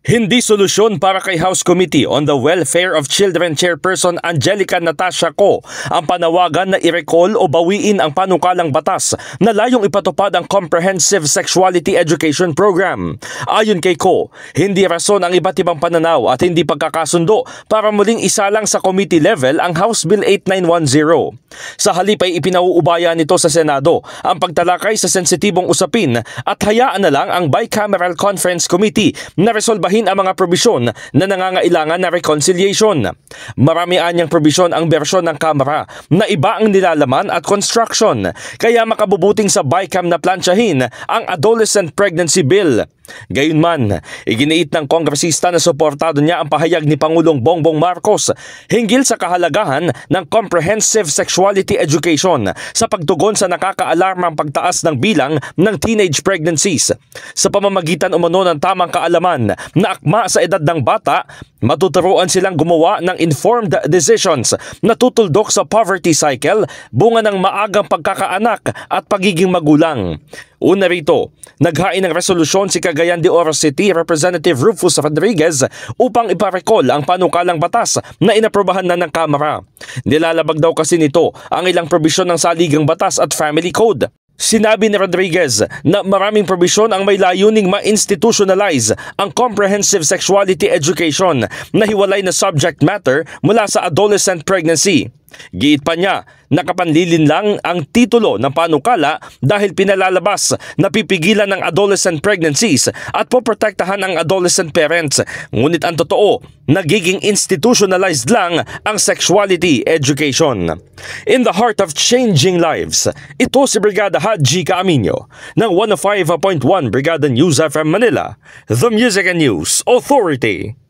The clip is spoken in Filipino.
Hindi solusyon para kay House Committee on the Welfare of Children Chairperson Angelica Natasha Co ang panawagan na i-recall o bawiin ang panukalang batas na layong ipatupad ang Comprehensive Sexuality Education Program. Ayon kay Co, hindi rason ang iba't ibang pananaw at hindi pagkakasundo para muling isalang sa committee level ang House Bill 8910. Sa halip ay ipinauubaya nito sa Senado ang pagtalakay sa sensitibong usapin at hayaan na lang ang Bicameral Conference Committee na resolbahin ang mga probisyon na nangangailangan na reconciliation. Marami anyang probisyon ang bersyon ng Kamara na iba ang nilalaman at construction, kaya makabubuting sa Bicam na plansyahin ang Adolescent Pregnancy Bill. Gayunman, iginiit ng kongresista na suportado niya ang pahayag ni Pangulong Bongbong Marcos hinggil sa kahalagahan ng comprehensive sexuality education sa pagtugon sa nakakaalarmang pagtaas ng bilang ng teenage pregnancies. Sa pamamagitan umano ng tamang kaalaman na akma sa edad ng bata, matuturuan silang gumawa ng informed decisions na tutuldok sa poverty cycle, bunga ng maagang pagkakaanak at pagiging magulang. Una rito, naghain ng resolusyon si Cagayan de Oro City Representative Rufus Rodriguez upang iparecall ang panukalang batas na inaprobahan na ng Kamara. Nilalabag daw kasi nito ang ilang probisyon ng Saligang Batas at Family Code. Sinabi ni Rodriguez na maraming probisyon ang may layuning ma-institutionalize ang comprehensive sexuality education na hiwalay na subject matter mula sa adolescent pregnancy. Giit pa niya, nakapanlilin lang ang titulo ng panukala dahil pinalalabas na pipigilan ng adolescent pregnancies at poprotektahan ang adolescent parents. Ngunit ang totoo, nagiging institutionalized lang ang sexuality education. In the heart of changing lives, ito si Brigada Haji Caaminio ng 105.1 Brigada News FM Manila, The Music and News Authority.